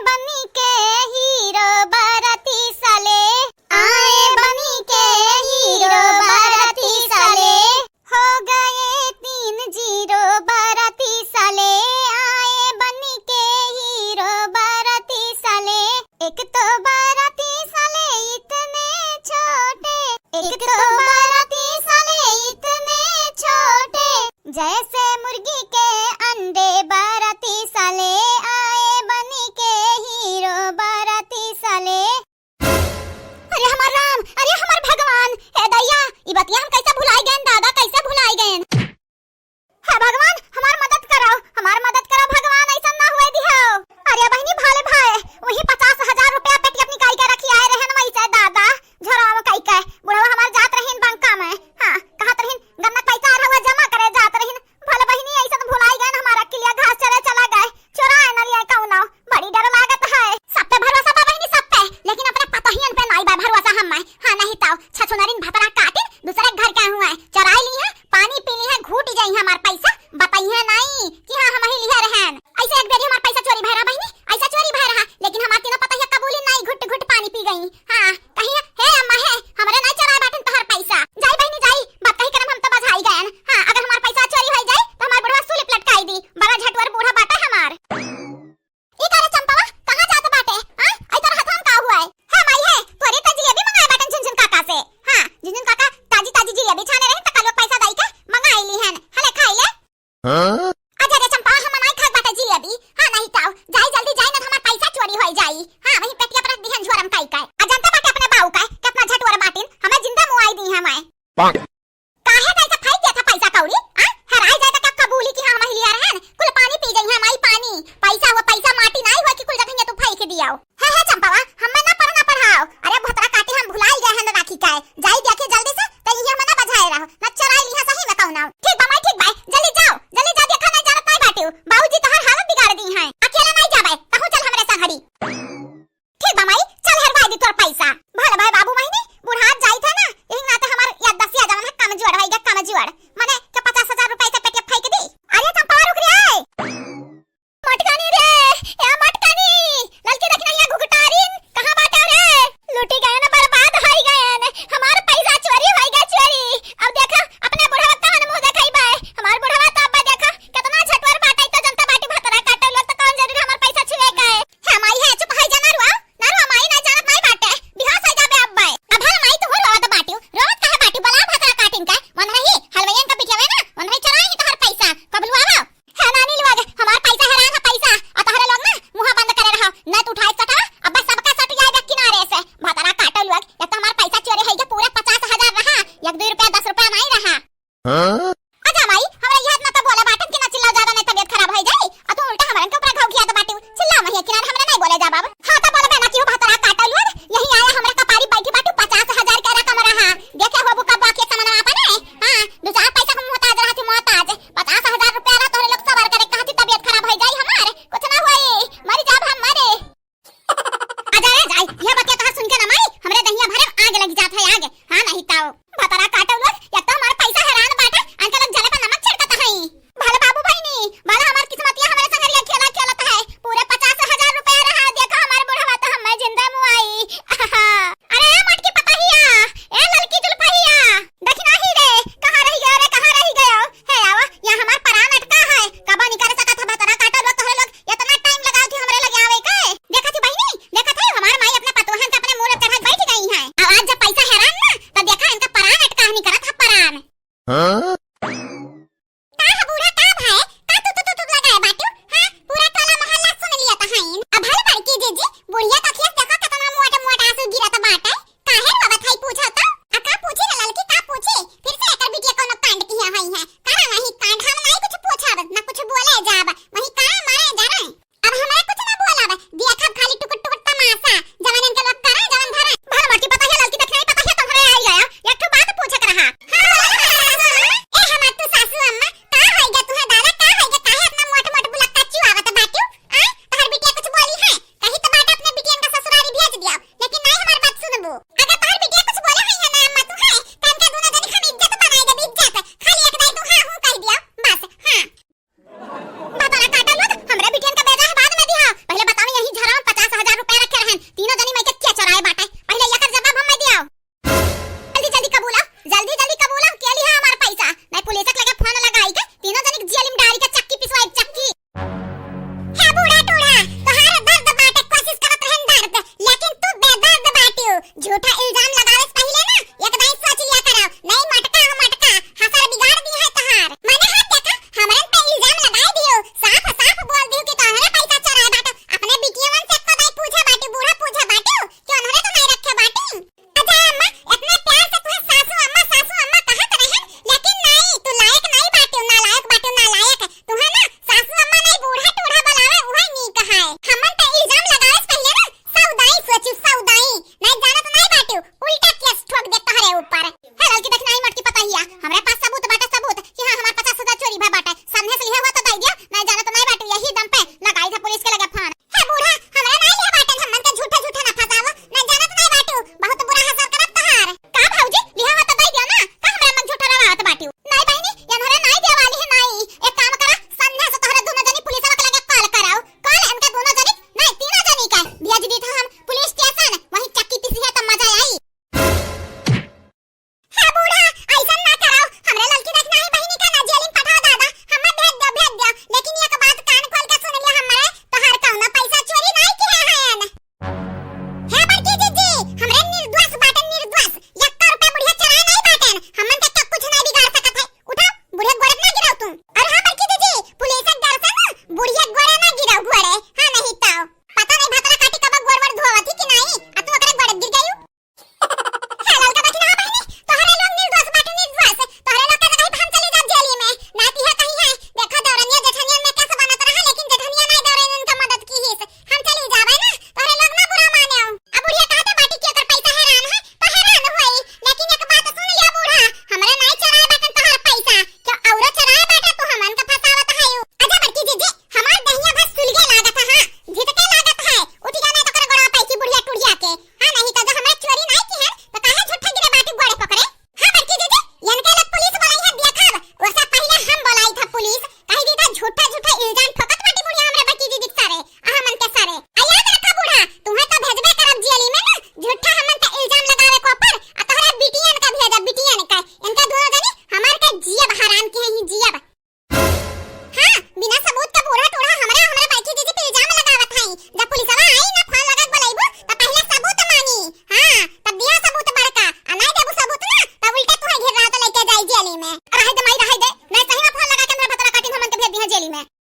बनी के हीरो बाराती साले, आए बनी के हीरो बाराती साले, हो गए 3-0 बाराती साले, आए बनी के हीरो बाराती साले। एक तो बाराती साले इतने छोटे, एक तो बाराती साले इतने छोटे, जैसे मुर्गी के अंडे बाराती साले, आए बनी के हीरो बाराती साले। अरे हमार राम, अरे हमार भगवान, हे दैया, ई बतिया हम कैसे भुलाई गए दादा, कैसे भुलाई गए। हे भगवान हमार मदद करो, हमार मदद करो भगवान, ऐसा ना हुए दिहो। अरे बहनी भाले भाई, वही 50,000 रुपया पेटी अपनी काई के रखी आए रहन वैसे दादा, झोरावा में काई के बुढ़वा हमार जात रहिन बैंका में, हां कहत रहिन गन्ना पैसा आ रहा जमा करे जात रहिन। भले बहनी ऐसा भुलाई गए हमारा किलिया घास चले चला गए, चोराए न लिया कौनो, बड़ी डर लागत है। सब पे भरोसा बा बहनी, सब पे, लेकिन अपने पतोहियन पे नहीं बा भरोसा हम में। हां नहीं तो छछुनरिन भतरा काटिन दूसरे घर के हुए चराई ली है, पानी पी ली है, घूट जाई हमार पैसा, बताइए नहीं कि हां हम ही लिया रहन। ऐसे एक बेरी हमार पैसा चोरी भय रहा बहनी, ऐसा चोरी भय रहा, लेकिन हमार तीनों पतोहिया कबूली नहीं, घुट घुट पानी पी गई। हां कहीं हे अम्मा है हमरे नहीं चराए बाटन तोहर पैसा, जाई बहनी जाई, बात कही करम हम तो बधाई गए। हां अगर हमार पैसा चोरी हो जाए तो हमार बुढ़वा सुलिप लटकाई दी, बड़ा झटवर बूढ़ा बाटा हमार। ई करे चंपावा कहां जात बाटे, हां आई तोर हाथ हम का हुआ है माई है तोरे त जिलेबी मंगाए बाटन झुनझुन काका से। हां झुनझुन काका ताजी ताजी जिलेबी छाने रहे त कल पैसा दई के मंगाई ली हन, हले खाई ले। हां अरे रे चंपा हम नहीं खा बाटे जिलेबी, हां नहीं तो जाई जल्दी जाई न हमार पैसा चोरी हो जाई। हां वही पेटिया पर दिहन झोरम काई का आ जनता बाटे अपने बाऊ का कितना झटवर बाटिन हमें जिंदा मुआई दी हमें काहे नहीं तो फाइट दिया था पैसा कौड़ी। हां हराई जाए तो कब कबूली कि हम ही लिया रहन, कुल पानी पी गई है माई, पानी पैसा वो पैसा माटी नहीं हुआ कि कुल जगह तू फेंक दिया। है चंपावा हम